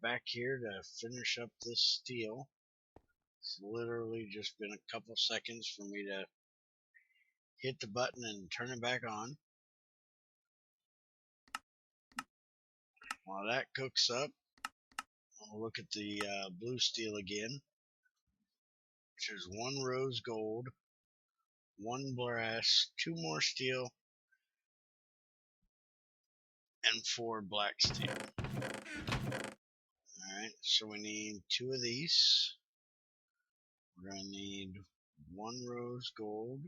back here to finish up this steel. It's literally just been a couple seconds for me to hit the button and turn it back on. While that cooks up, I'll look at the blue steel again, which is 1 rose gold, 1 brass, 2 more steel, and 4 black steel. Alright, so we need 2 of these. We're going to need 1 rose gold.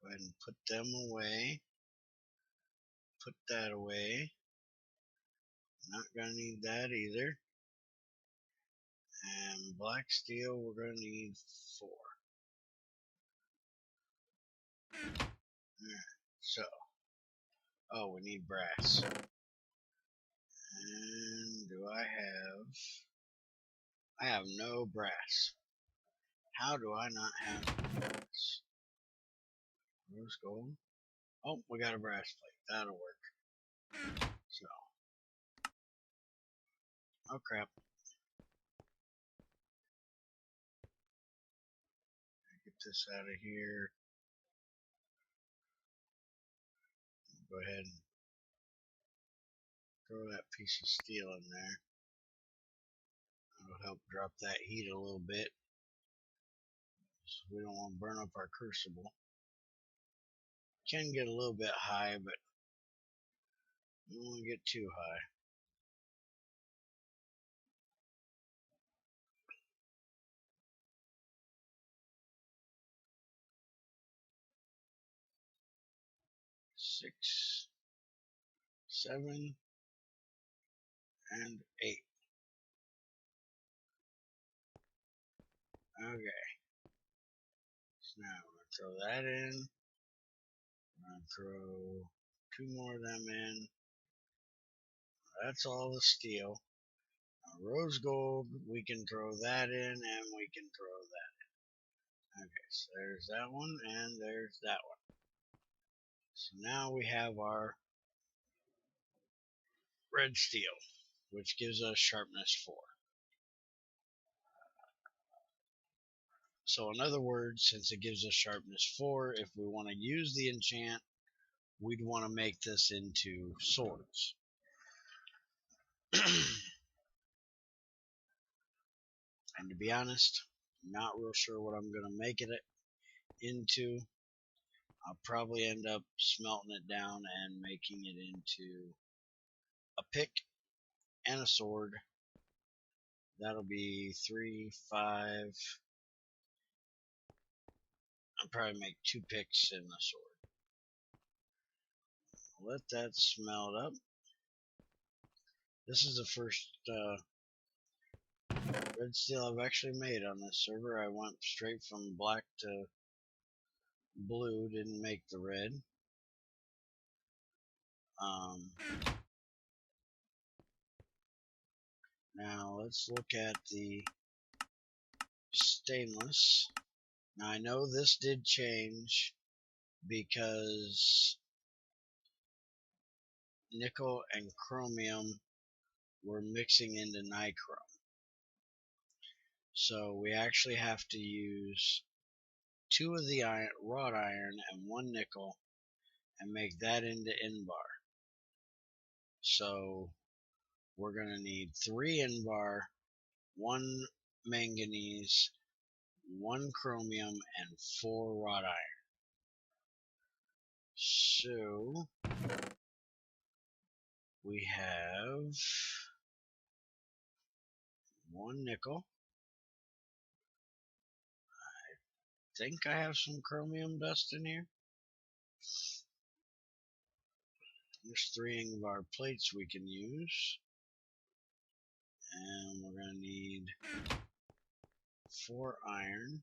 Go ahead and put them away. Put that away. Not going to need that either. And black steel, we're going to need 4. Alright, so. Oh, we need brass. And do I have no brass. How do I not have brass? Rose gold. Oh, we got a brass plate. That'll work. So. Oh crap. Get this out of here. Go ahead and throw that piece of steel in there. That'll help drop that heat a little bit. So we don't want to burn up our crucible. Can get a little bit high, but we don't want to get too high. Six, 7, and 8. Okay. So now we're going to throw that in. We're going to throw 2 more of them in. That's all the steel. Now, rose gold, we can throw that in, and we can throw that in. Okay, so there's that one, and there's that one. So now we have our red steel, which gives us sharpness 4. So in other words, since it gives us sharpness 4, if we want to use the enchant, we'd want to make this into swords. And to be honest, I'm not real sure what I'm going to make it into. I'll probably end up smelting it down and making it into a pick and a sword. That'll be 3, 5. I'll probably make 2 picks and a sword. Let that smelt up. This is the first red steel I've actually made on this server. I went straight from black to blue, didn't make the red. Now let's look at the stainless. Now I know this did change because nickel and chromium were mixing into nichrome. So we actually have to use 2 of the wrought iron and 1 nickel and make that into Invar. So we're going to need 3 Invar, 1 manganese, 1 chromium, and 4 wrought iron. So we have 1 nickel. I think I have some chromium dust in here. There's 3 Ingvar plates we can use. And we're going to need 4 iron.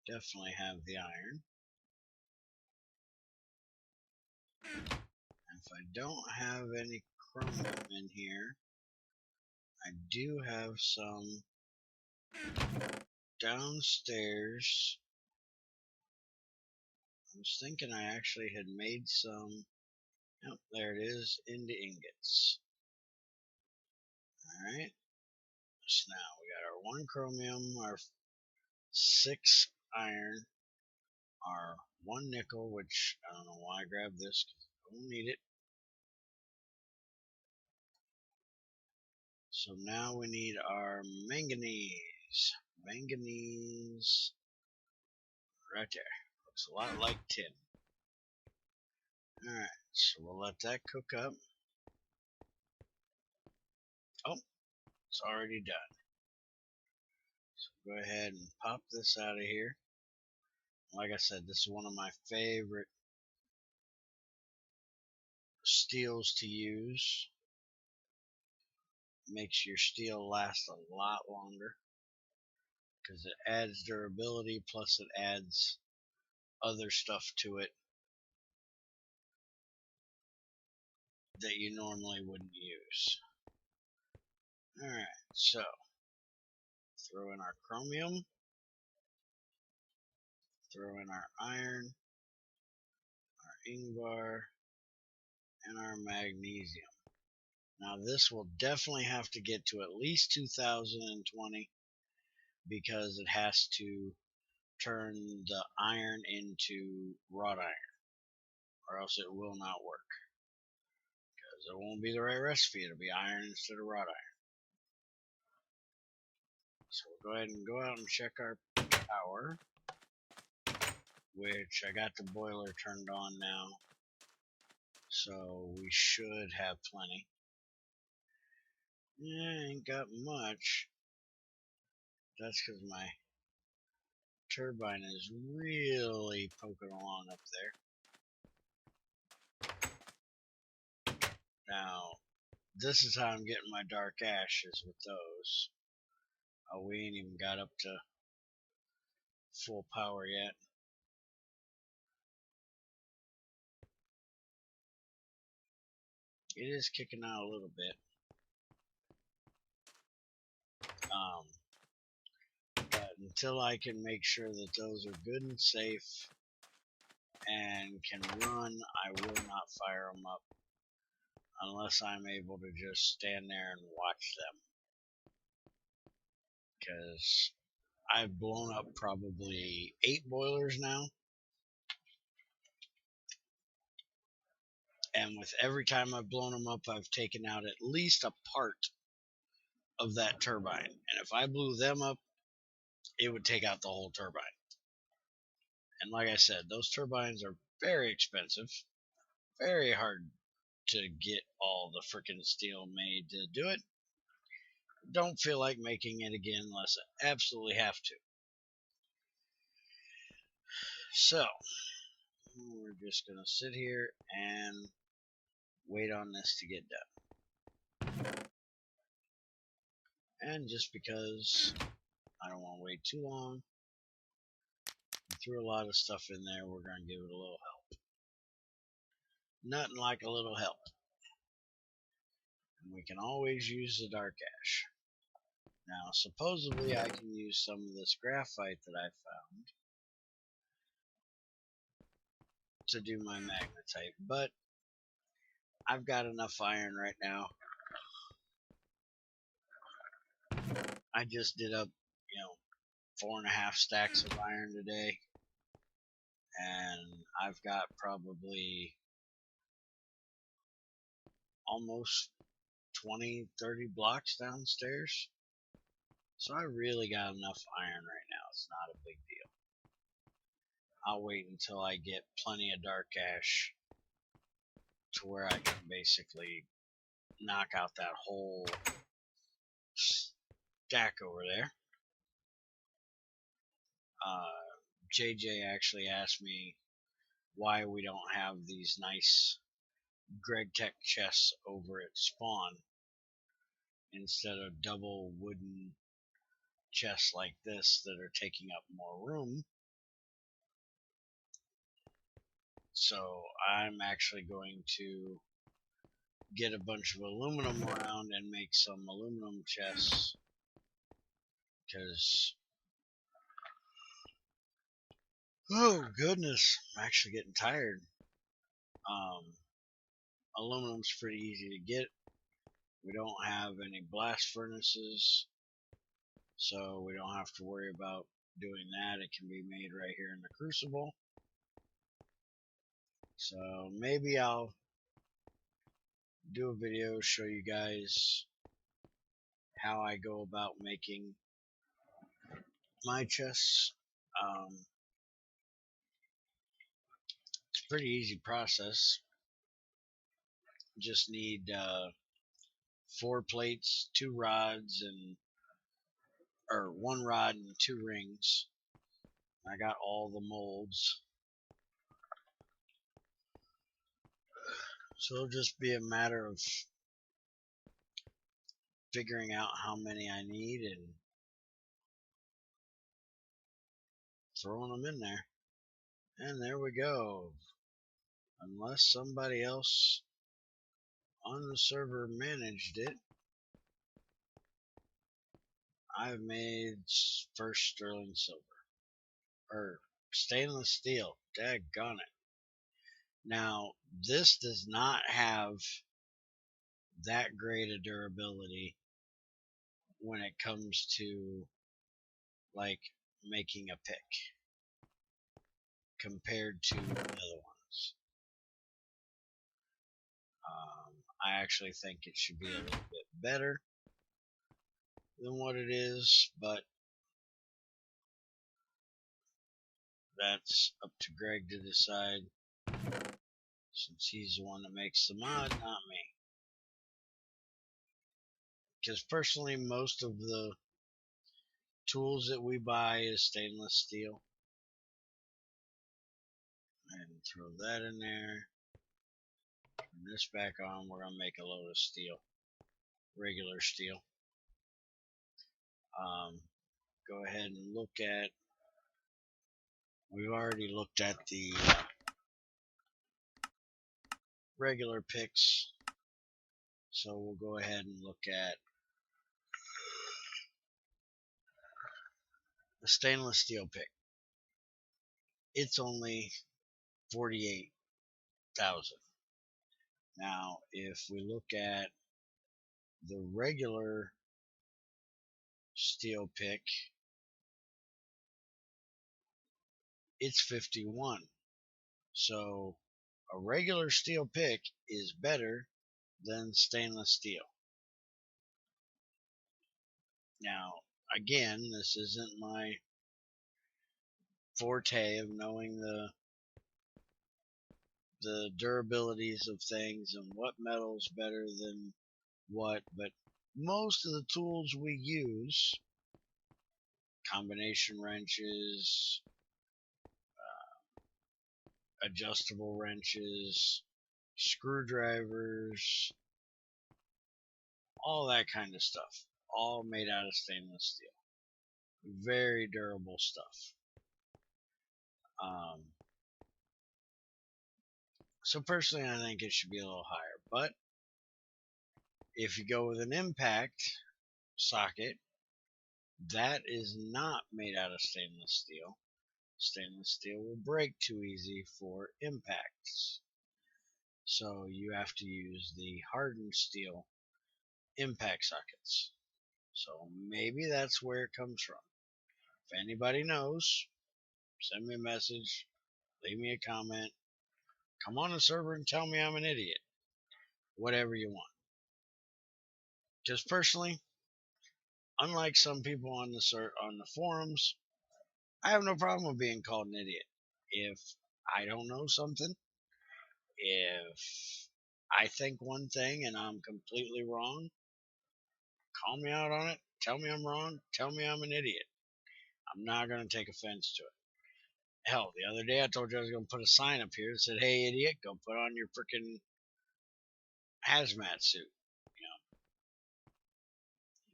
Definitely have the iron. And if I don't have any chromium in here, I do have some downstairs. I was thinking I actually had made some. Yep, there it is, into ingots. Alright, so now we got our 1 chromium, our 6 iron, our 1 nickel, which I don't know why I grabbed this because I don't need it. So now we need our manganese. Manganese right there. Looks a lot like tin. Alright, so we'll let that cook up. Oh, it's already done. So go ahead and pop this out of here. Like I said, this is one of my favorite steels to use. Makes your steel last a lot longer because it adds durability, plus it adds other stuff to it that you normally wouldn't use. Alright, so throw in our chromium, throw in our iron, our ingvar, and our magnesium. Now this will definitely have to get to at least 2020 because it has to turn the iron into wrought iron, or else it will not work. Because it won't be the right recipe, it'll be iron instead of wrought iron. So we'll go ahead and go out and check our power, which I got the boiler turned on now, so we should have plenty. Yeah, ain't got much. That's because my turbine is really poking along up there. Now, this is how I'm getting my dark ashes with those. We ain't even got up to full power yet. It is kicking out a little bit. But until I can make sure that those are good and safe and can run, I will not fire them up unless I'm able to just stand there and watch them. Because I've blown up probably 8 boilers now. And with every time I've blown them up, I've taken out at least a part of that turbine. And if I blew them up, it would take out the whole turbine. And like I said, those turbines are very expensive, very hard to get all the frickin' steel made to do it. Don't feel like making it again unless I absolutely have to. So, we're just going to sit here and wait on this to get done. And just because I don't want to wait too long, I threw a lot of stuff in there, we're going to give it a little help. Nothing like a little help. And we can always use the dark ash. Now, supposedly I can use some of this graphite that I found to do my magnetite, but I've got enough iron right now. I just did up, 4.5 stacks of iron today, and I've got probably almost 20-30 blocks downstairs. So I really got enough iron right now. It's not a big deal. I'll wait until I get plenty of dark ash to where I can basically knock out that whole stack over there. JJ actually asked me why we don't have these nice Gregtech chests over at spawn instead of double wooden chests like this that are taking up more room. So I'm actually going to get a bunch of aluminum around and make some aluminum chests, because oh goodness, I'm actually getting tired. Aluminum's pretty easy to get We don't have any blast furnaces, so we don't have to worry about doing that. It can be made right here in the crucible. So maybe I'll do a video, show you guys how I go about making my chests. It's a pretty easy process. Just need 4 plates, 2 rods, or 1 rod and 2 rings. I got all the molds, so it'll just be a matter of figuring out how many I need and throwing them in there. And there we go. Unless somebody else on the server managed it, I've made first sterling silver. Or stainless steel. Daggone it. Now, this does not have that great a durability when it comes to like making a pick compared to the other ones. I actually think it should be a little bit better than what it is, but that's up to Greg to decide, since he's the one that makes the mod, not me. Because personally, most of the tools that we buy is stainless steel. And throw that in there. Turn this back on. We're gonna make a load of steel, regular steel. Go ahead and look at. We've already looked at the regular picks, so we'll go ahead and look at the stainless steel pick. It's only 48,000. Now, if we look at the regular steel pick, it's 51. So a regular steel pick is better than stainless steel. Now, again, this isn't my forte of knowing the durabilities of things and what metal's better than what, but most of the tools we use, combination wrenches, adjustable wrenches, screwdrivers, all that kind of stuff, all made out of stainless steel. Very durable stuff. So personally, I think it should be a little higher, but if you go with an impact socket, that is not made out of stainless steel. Stainless steel will break too easy for impacts. So you have to use the hardened steel impact sockets. So maybe that's where it comes from. If anybody knows, send me a message, leave me a comment, come on the server and tell me I'm an idiot. Whatever you want. Because personally, unlike some people on the forums, I have no problem with being called an idiot. If I don't know something, if I think one thing and I'm completely wrong, call me out on it, tell me I'm wrong, tell me I'm an idiot. I'm not going to take offense to it. Hell, the other day I told you I was going to put a sign up here that said, "Hey idiot, go put on your freaking hazmat suit."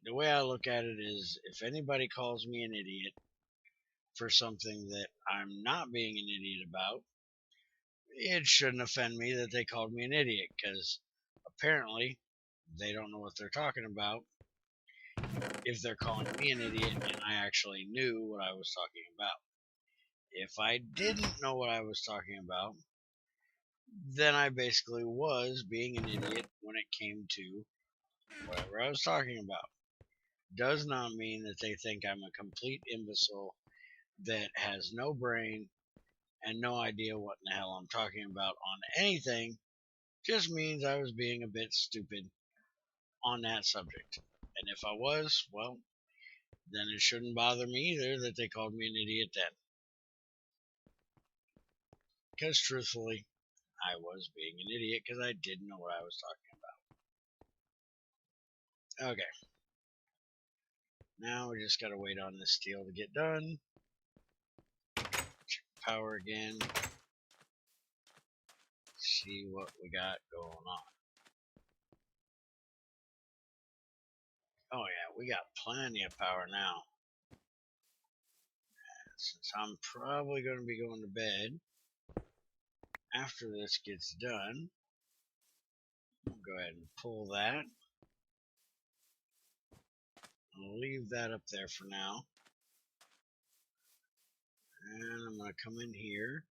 The way I look at it is, if anybody calls me an idiot for something that I'm not being an idiot about, it shouldn't offend me that they called me an idiot, because apparently they don't know what they're talking about if they're calling me an idiot and I actually knew what I was talking about. If I didn't know what I was talking about, then I basically was being an idiot when it came to whatever I was talking about. Does not mean that they think I'm a complete imbecile that has no brain and no idea what in the hell I'm talking about on anything. Just means I was being a bit stupid on that subject. And if I was, well, then it shouldn't bother me either that they called me an idiot then. Because truthfully, I was being an idiot because I didn't know what I was talking about. Okay. Now we just gotta wait on this steel to get done. Check power again. See what we got going on. Oh yeah, we got plenty of power now. And since I'm probably going to be going to bed after this gets done, I'll go ahead and pull that. I'll leave that up there for now. And I'm going to come in here.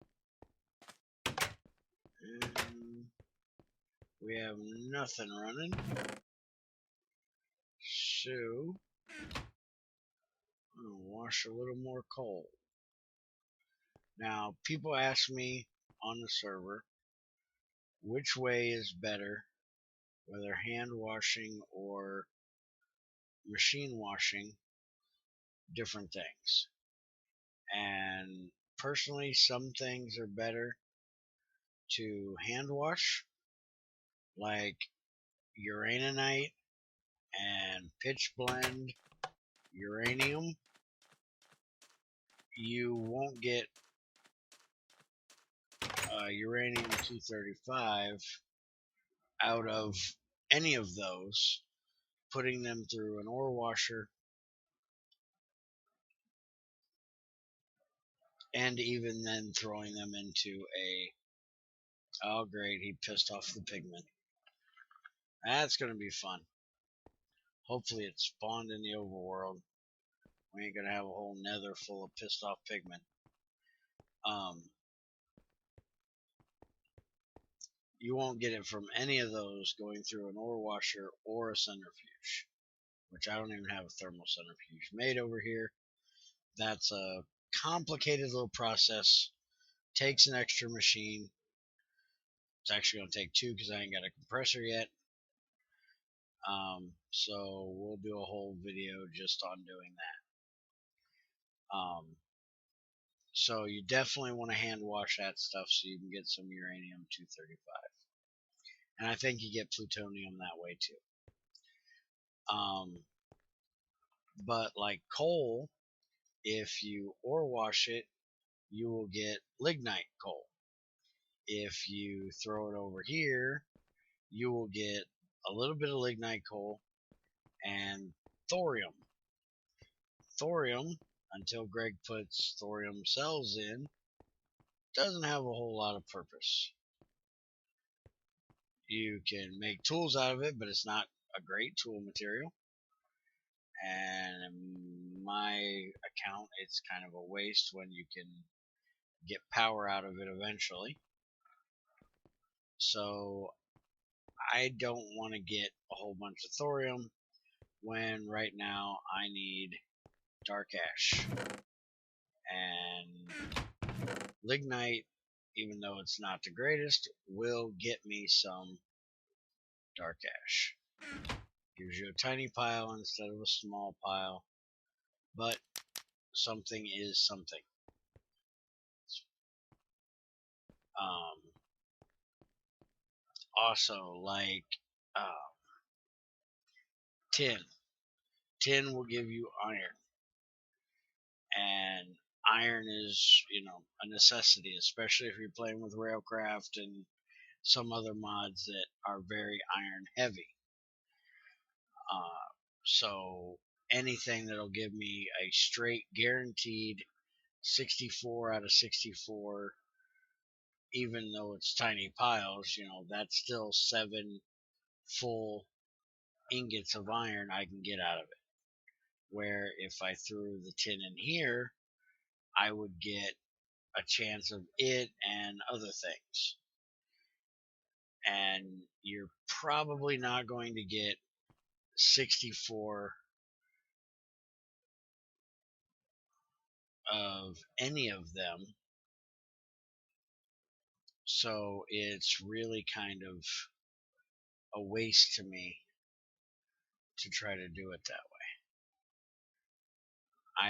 And we have nothing running. So, I'm going to wash a little more coal. Now, people ask me on the server which way is better, whether hand washing or machine washing different things. And personally, some things are better to hand wash, like uraninite and pitch blend uranium. You won't get uranium 235 out of any of those, putting them through an ore washer, and even then throwing them into a, oh great, he pissed off the pigment. That's going to be fun. Hopefully it spawned in the overworld. We ain't going to have a whole nether full of pissed off pigment. You won't get it from any of those going through an ore washer or a centrifuge, which I don't even have a thermal centrifuge made over here. That's a complicated little process. Takes an extra machine. It's actually going to take two because I ain't got a compressor yet. So we'll do a whole video just on doing that. So you definitely want to hand wash that stuff so you can get some uranium 235. And I think you get plutonium that way too. But like coal, if you ore wash it, you will get lignite coal. If you throw it over here, you will get a little bit of lignite coal and thorium. Thorium, until Greg puts thorium cells in, doesn't have a whole lot of purpose. You can make tools out of it, but it's not a great tool material. And in my account, it's kind of a waste when you can get power out of it eventually. So I don't want to get a whole bunch of thorium when right now I need dark ash. And lignite, even though it's not the greatest, will get me some dark ash. Gives you a tiny pile instead of a small pile, but something is something. Also, like tin. Tin will give you iron, and iron is, a necessity, especially if you're playing with Railcraft and some other mods that are very iron heavy. So anything that'll give me a straight guaranteed 64 out of 64, even though it's tiny piles, that's still 7 full ingots of iron I can get out of it. Where if I threw the tin in here, I would get a chance of it and other things. And you're probably not going to get 64 of any of them. So it's really kind of a waste to me to try to do it that way.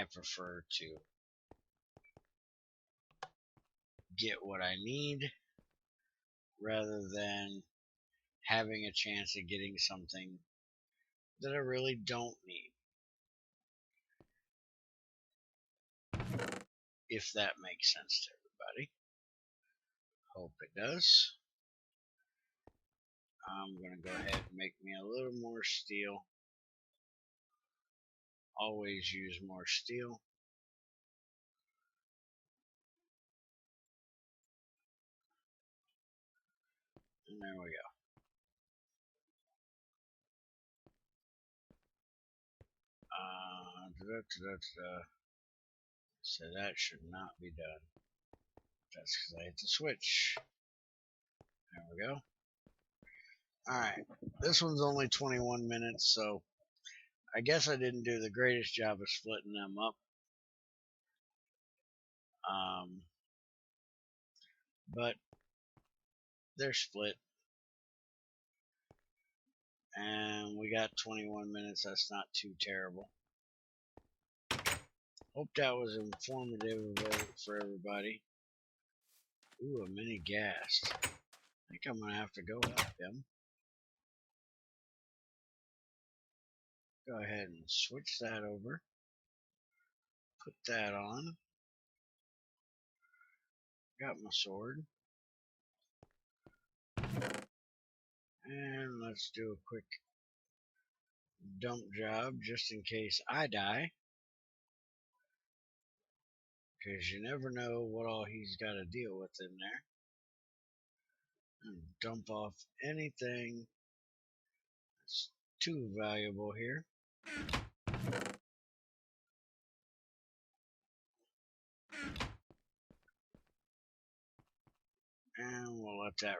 I prefer to get what I need rather than having a chance of getting something that I really don't need. If that makes sense to everybody. Hope it does. I'm going to go ahead and make me a little more steel. Always use more steel. And there we go. So that should not be done. That's because I hit the switch. There we go. Alright, this one's only 21 minutes, so I guess I didn't do the greatest job of splitting them up. But they're split. And we got 21 minutes, that's not too terrible. Hope that was informative for everybody. Ooh, a mini ghast. I think I'm going to have to go help him. Go ahead and switch that over. Put that on. Got my sword. And let's do a quick dump job just in case I die. Because you never know what all he's got to deal with in there. And dump off anything that's too valuable here. And we'll let that run.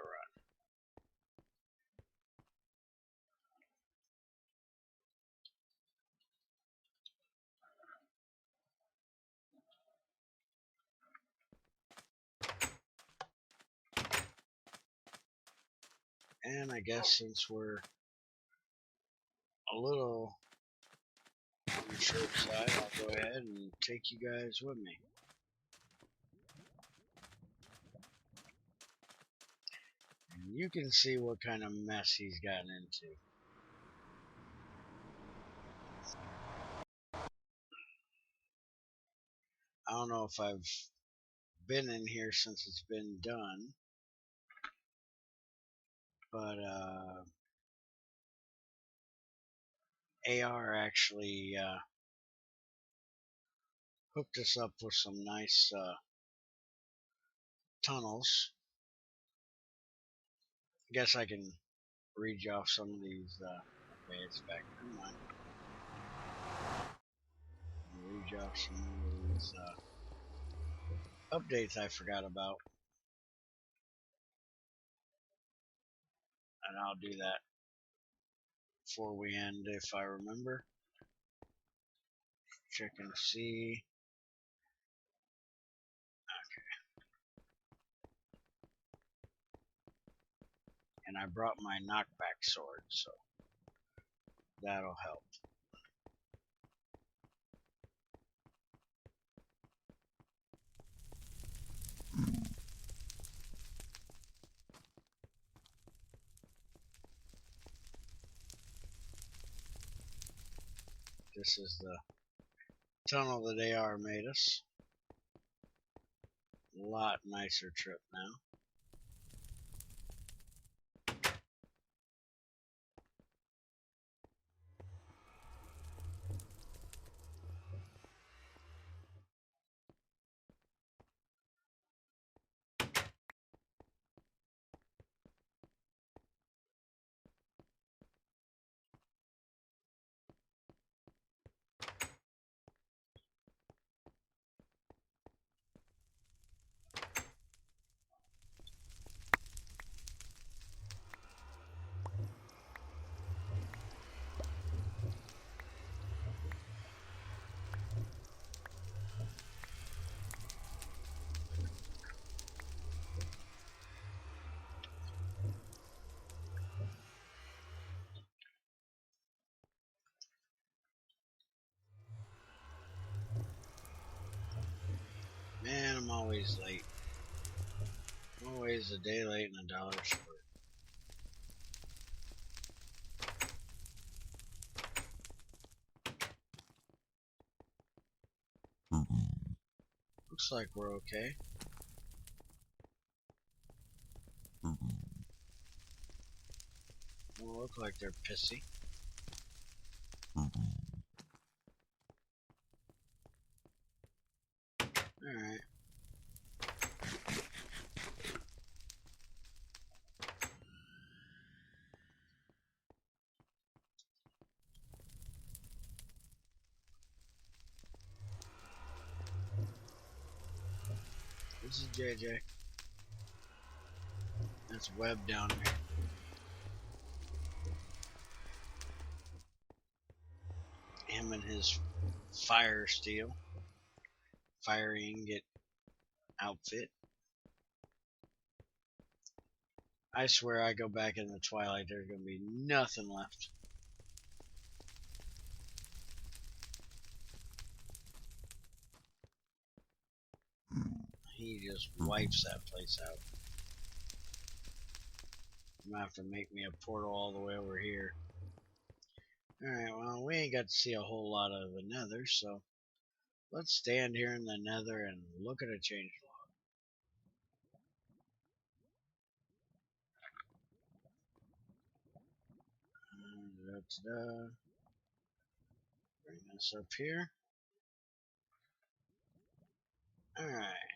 And I guess since we're a little on the short side, I'll go ahead and take you guys with me. And you can see what kind of mess he's gotten into. I don't know if I've been in here since it's been done, but AR actually hooked us up with some nice tunnels. I guess I can read you off some of these. Okay, it's back. Come on. Read you off some of these updates I forgot about. And I'll do that before we end if I remember. Check and see. And I brought my knockback sword, so that'll help. This is the tunnel that AR made us. A lot nicer trip now. always late. Always a day late and a dollar short. Looks like we're okay. Don't look like they're pissy. Alright. This is JJ. That's Webb down there. Him and his fire steel. Fire ingot outfit. I swear I go back in the twilight, there's gonna be nothing left. He just wipes that place out. I'm gonna have to make me a portal all the way over here. Alright, well, we ain't got to see a whole lot of the nether, so let's stand here in the nether and look at a change log. Bring this up here. Alright.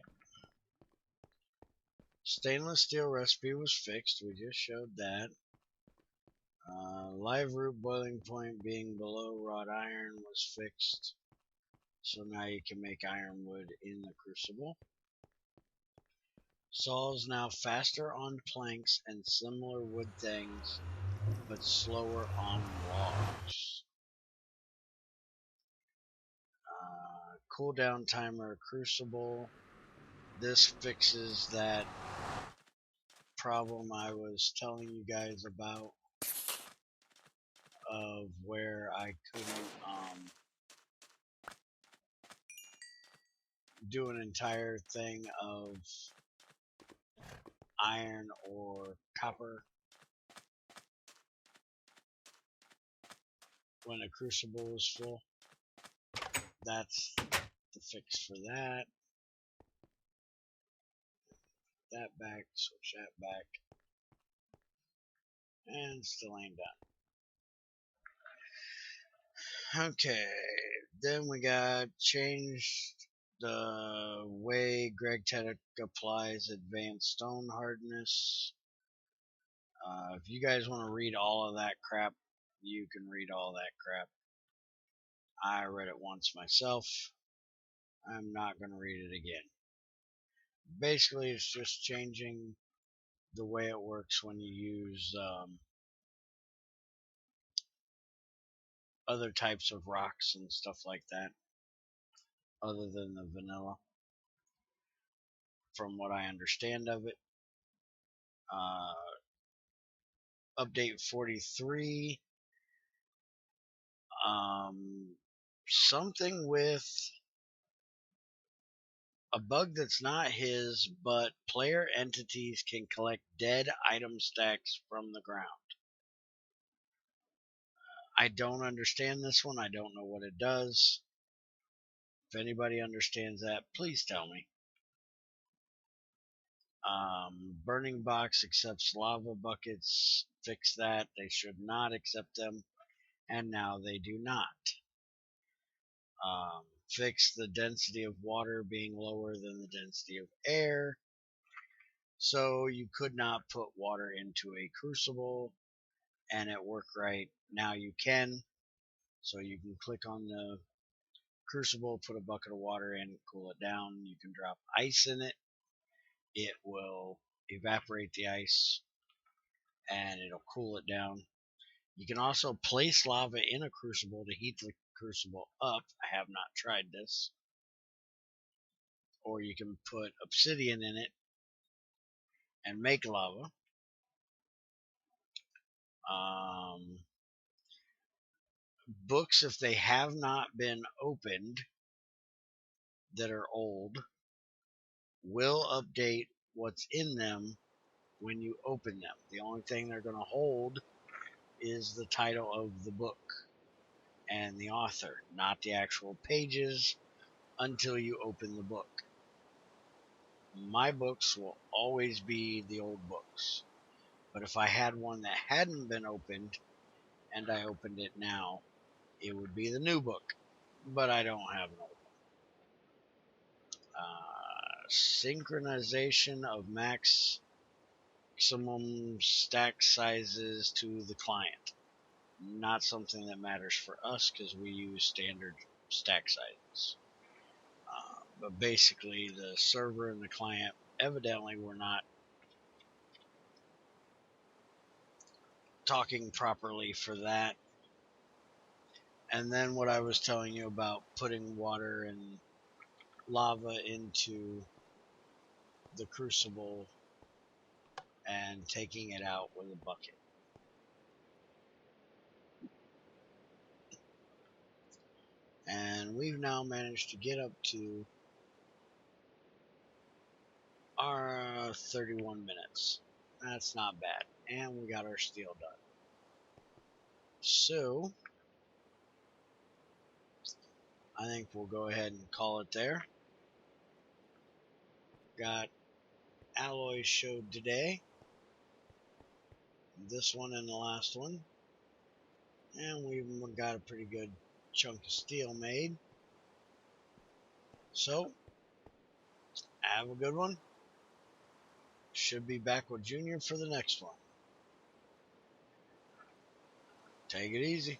Stainless steel recipe was fixed. We just showed that. Live root boiling point being below wrought iron was fixed. So now you can make ironwood in the crucible. Saw's now faster on planks and similar wood things, but slower on logs. Cooldown timer crucible. This fixes that problem I was telling you guys about of where I couldn't do an entire thing of iron or copper when a crucible was full. That's the fix for that. That back, switch that back, and still ain't done. Okay, then we got changed the way Gregtech applies advanced stone hardness. If you guys want to read all of that crap, you can read all that crap. I read it once myself. I'm not going to read it again. Basically, it's just changing the way it works when you use other types of rocks and stuff like that, other than the vanilla, from what I understand of it. Update 43, something with a bug that's not his, but player entities can collect dead item stacks from the ground. I don't understand this one. I don't know what it does. If anybody understands that, please tell me. Burning Box accepts lava buckets. Fix that. They should not accept them, and now they do not. Fix the density of water being lower than the density of air. So you could not put water into a crucible and it worked right. Now you can. So you can click on the crucible, put a bucket of water in, cool it down. You can drop ice in it. It will evaporate the ice and it'll cool it down. You can also place lava in a crucible to heat the crucible up. I have not tried this. Or you can put obsidian in it and make lava. Books, if they have not been opened, that are old, will update what's in them when you open them. The only thing they're going to hold is the title of the book and the author, not the actual pages until you open the book. My books will always be the old books. But if I had one that hadn't been opened and I opened it now, it would be the new book. But I don't have an old one. Synchronization of maximum stack sizes to the client. Not something that matters for us because we use standard stack sizes. But basically, the server and the client evidently were not talking properly for that. And then what I was telling you about putting water and lava into the crucible and taking it out with a bucket. And we've now managed to get up to our 31 minutes. That's not bad. And we got our steel done. So I think we'll go ahead and call it there. Got alloys showed today. This one and the last one. And we've got a pretty good chunk of steel made. So, have a good one. Should be back with Junior for the next one. Take it easy.